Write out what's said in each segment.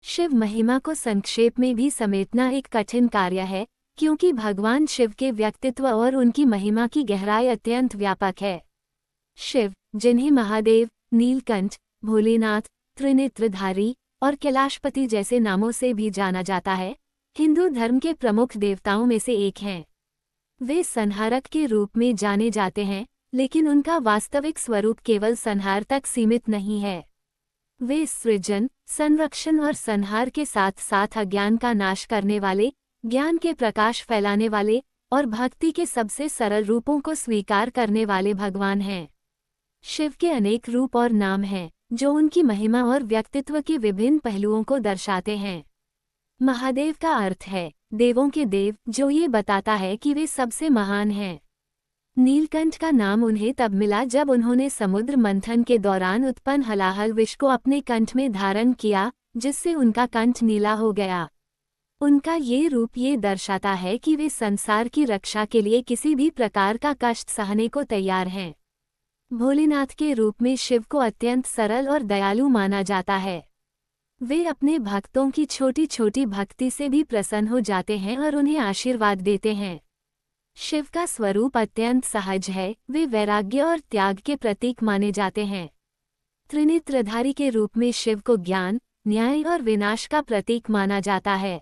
शिव महिमा को संक्षेप में भी समेटना एक कठिन कार्य है, क्योंकि भगवान शिव के व्यक्तित्व और उनकी महिमा की गहराई अत्यंत व्यापक है। शिव, जिन्हें महादेव, नीलकंठ, भोलेनाथ, त्रिनेत्रधारी और कैलाशपति जैसे नामों से भी जाना जाता है, हिंदू धर्म के प्रमुख देवताओं में से एक हैं। वे संहारक के रूप में जाने जाते हैं, लेकिन उनका वास्तविक स्वरूप केवल संहार तक सीमित नहीं है। वे सृजन, संरक्षण और संहार के साथ साथ अज्ञान का नाश करने वाले, ज्ञान के प्रकाश फैलाने वाले और भक्ति के सबसे सरल रूपों को स्वीकार करने वाले भगवान हैं। शिव के अनेक रूप और नाम हैं, जो उनकी महिमा और व्यक्तित्व के विभिन्न पहलुओं को दर्शाते हैं। महादेव का अर्थ है देवों के देव, जो ये बताता है कि वे सबसे महान हैं। नीलकंठ का नाम उन्हें तब मिला जब उन्होंने समुद्र मंथन के दौरान उत्पन्न हलाहल विष को अपने कंठ में धारण किया, जिससे उनका कंठ नीला हो गया। उनका ये रूप ये दर्शाता है कि वे संसार की रक्षा के लिए किसी भी प्रकार का कष्ट सहने को तैयार हैं। भोलेनाथ के रूप में शिव को अत्यंत सरल और दयालु माना जाता है। वे अपने भक्तों की छोटी छोटी भक्ति से भी प्रसन्न हो जाते हैं और उन्हें आशीर्वाद देते हैं। शिव का स्वरूप अत्यंत सहज है, वे वैराग्य और त्याग के प्रतीक माने जाते हैं। त्रिनेत्रधारी के रूप में शिव को ज्ञान, न्याय और विनाश का प्रतीक माना जाता है।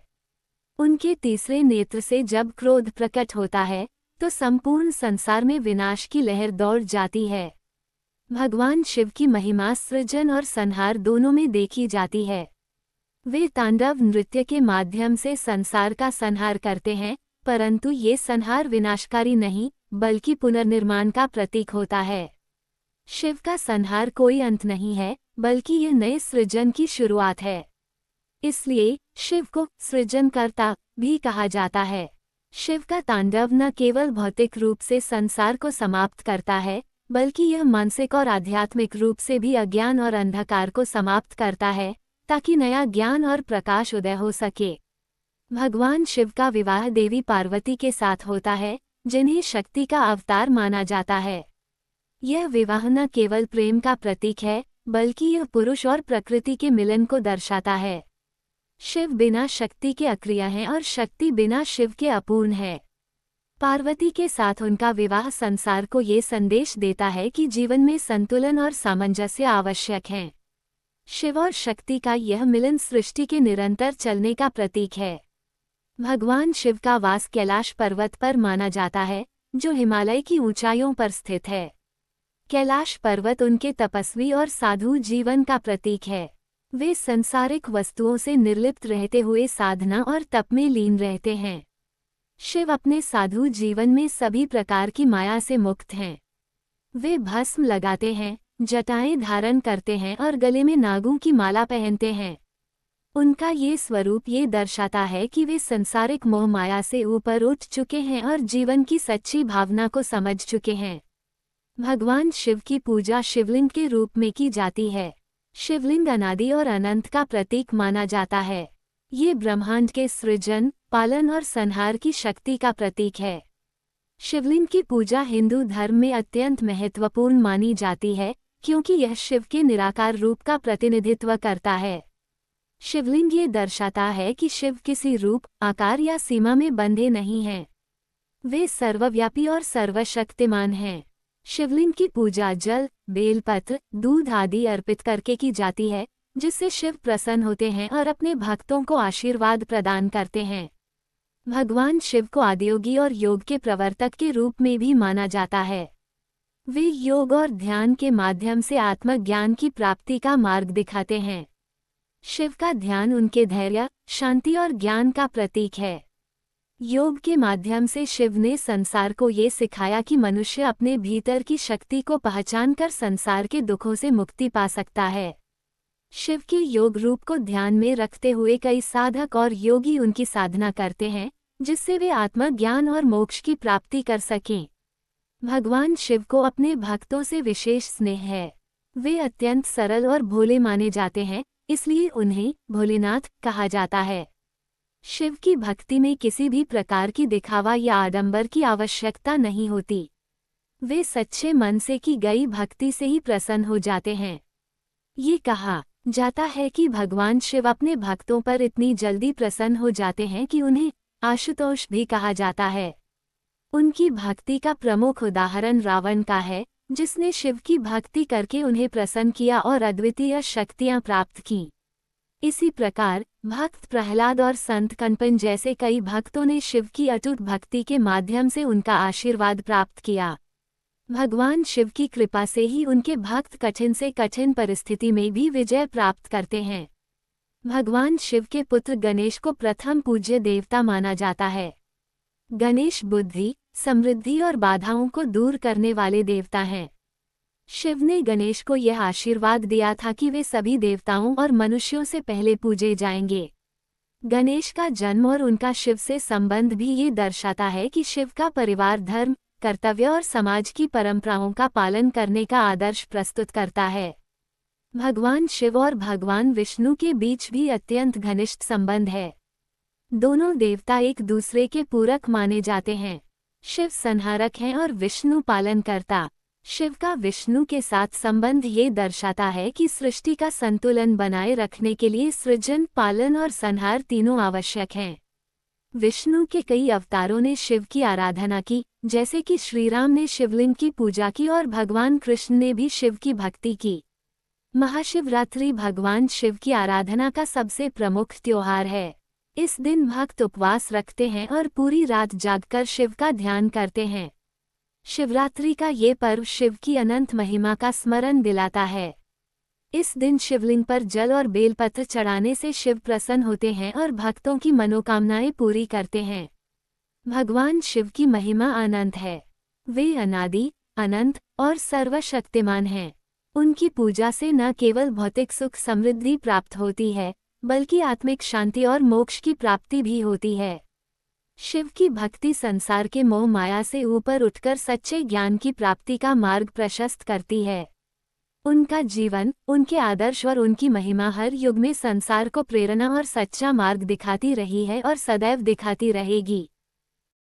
उनके तीसरे नेत्र से जब क्रोध प्रकट होता है, तो संपूर्ण संसार में विनाश की लहर दौड़ जाती है। भगवान शिव की महिमा सृजन और संहार दोनों में देखी जाती है। वे तांडव नृत्य के माध्यम से संसार का संहार करते हैं, परंतु ये संहार विनाशकारी नहीं, बल्कि पुनर्निर्माण का प्रतीक होता है। शिव का संहार कोई अंत नहीं है, बल्कि यह नए सृजन की शुरुआत है। इसलिए शिव को सृजनकर्ता भी कहा जाता है। शिव का तांडव न केवल भौतिक रूप से संसार को समाप्त करता है, बल्कि यह मानसिक और आध्यात्मिक रूप से भी अज्ञान और अंधकार को समाप्त करता है, ताकि नया ज्ञान और प्रकाश उदय हो सके। भगवान शिव का विवाह देवी पार्वती के साथ होता है, जिन्हें शक्ति का अवतार माना जाता है। यह विवाह न केवल प्रेम का प्रतीक है, बल्कि यह पुरुष और प्रकृति के मिलन को दर्शाता है। शिव बिना शक्ति के अक्रिय है और शक्ति बिना शिव के अपूर्ण है। पार्वती के साथ उनका विवाह संसार को ये संदेश देता है कि जीवन में संतुलन और सामंजस्य आवश्यक हैं। शिव और शक्ति का यह मिलन सृष्टि के निरंतर चलने का प्रतीक है। भगवान शिव का वास कैलाश पर्वत पर माना जाता है, जो हिमालय की ऊंचाइयों पर स्थित है। कैलाश पर्वत उनके तपस्वी और साधु जीवन का प्रतीक है। वे संसारिक वस्तुओं से निर्लिप्त रहते हुए साधना और तप में लीन रहते हैं। शिव अपने साधु जीवन में सभी प्रकार की माया से मुक्त हैं। वे भस्म लगाते हैं, जटाएं धारण करते हैं और गले में नागों की माला पहनते हैं। उनका ये स्वरूप ये दर्शाता है कि वे संसारिक मोह माया से ऊपर उठ चुके हैं और जीवन की सच्ची भावना को समझ चुके हैं। भगवान शिव की पूजा शिवलिंग के रूप में की जाती है। शिवलिंग अनादि और अनंत का प्रतीक माना जाता है। ये ब्रह्मांड के सृजन, पालन और संहार की शक्ति का प्रतीक है। शिवलिंग की पूजा हिंदू धर्म में अत्यंत महत्वपूर्ण मानी जाती है, क्योंकि यह शिव के निराकार रूप का प्रतिनिधित्व करता है। शिवलिंग ये दर्शाता है कि शिव किसी रूप, आकार या सीमा में बंधे नहीं हैं। वे सर्वव्यापी और सर्वशक्तिमान हैं। शिवलिंग की पूजा जल, बेलपत्र, दूध आदि अर्पित करके की जाती है, जिससे शिव प्रसन्न होते हैं और अपने भक्तों को आशीर्वाद प्रदान करते हैं। भगवान शिव को आदियोगी और योग के प्रवर्तक के रूप में भी माना जाता है। वे योग और ध्यान के माध्यम से आत्मज्ञान की प्राप्ति का मार्ग दिखाते हैं। शिव का ध्यान उनके धैर्य, शांति और ज्ञान का प्रतीक है। योग के माध्यम से शिव ने संसार को ये सिखाया कि मनुष्य अपने भीतर की शक्ति को पहचानकर संसार के दुखों से मुक्ति पा सकता है। शिव के योग रूप को ध्यान में रखते हुए कई साधक और योगी उनकी साधना करते हैं, जिससे वे आत्मज्ञान और मोक्ष की प्राप्ति कर सकें। भगवान शिव को अपने भक्तों से विशेष स्नेह है। वे अत्यंत सरल और भोले माने जाते हैं, इसलिए उन्हें भोलेनाथ कहा जाता है। शिव की भक्ति में किसी भी प्रकार की दिखावा या आडंबर की आवश्यकता नहीं होती। वे सच्चे मन से की गई भक्ति से ही प्रसन्न हो जाते हैं। ये कहा जाता है कि भगवान शिव अपने भक्तों पर इतनी जल्दी प्रसन्न हो जाते हैं कि उन्हें आशुतोष भी कहा जाता है। उनकी भक्ति का प्रमुख उदाहरण रावण का है, जिसने शिव की भक्ति करके उन्हें प्रसन्न किया और अद्वितीय शक्तियां प्राप्त की। इसी प्रकार भक्त प्रहलाद और संत कनपन जैसे कई भक्तों ने शिव की अटूट भक्ति के माध्यम से उनका आशीर्वाद प्राप्त किया। भगवान शिव की कृपा से ही उनके भक्त कठिन से कठिन परिस्थिति में भी विजय प्राप्त करते हैं। भगवान शिव के पुत्र गणेश को प्रथम पूज्य देवता माना जाता है। गणेश बुद्धि, समृद्धि और बाधाओं को दूर करने वाले देवता हैं। शिव ने गणेश को यह आशीर्वाद दिया था कि वे सभी देवताओं और मनुष्यों से पहले पूजे जाएंगे। गणेश का जन्म और उनका शिव से संबंध भी ये दर्शाता है कि शिव का परिवार धर्म, कर्तव्य और समाज की परंपराओं का पालन करने का आदर्श प्रस्तुत करता है। भगवान शिव और भगवान विष्णु के बीच भी अत्यंत घनिष्ठ संबंध है। दोनों देवता एक दूसरे के पूरक माने जाते हैं। शिव संहारक हैं और विष्णु पालनकर्ता। शिव का विष्णु के साथ संबंध ये दर्शाता है कि सृष्टि का संतुलन बनाए रखने के लिए सृजन, पालन और संहार तीनों आवश्यक हैं। विष्णु के कई अवतारों ने शिव की आराधना की, जैसे कि श्री राम ने शिवलिंग की पूजा की और भगवान कृष्ण ने भी शिव की भक्ति की। महाशिवरात्रि भगवान शिव की आराधना का सबसे प्रमुख त्योहार है। इस दिन भक्त उपवास रखते हैं और पूरी रात जागकर शिव का ध्यान करते हैं। शिवरात्रि का ये पर्व शिव की अनंत महिमा का स्मरण दिलाता है। इस दिन शिवलिंग पर जल और बेलपत्र चढ़ाने से शिव प्रसन्न होते हैं और भक्तों की मनोकामनाएं पूरी करते हैं। भगवान शिव की महिमा अनंत है। वे अनादि, अनंत और सर्वशक्तिमान हैं। उनकी पूजा से न केवल भौतिक सुख समृद्धि प्राप्त होती है, बल्कि आत्मिक शांति और मोक्ष की प्राप्ति भी होती है। शिव की भक्ति संसार के मोह माया से ऊपर उठकर सच्चे ज्ञान की प्राप्ति का मार्ग प्रशस्त करती है। उनका जीवन, उनके आदर्श और उनकी महिमा हर युग में संसार को प्रेरणा और सच्चा मार्ग दिखाती रही है और सदैव दिखाती रहेगी।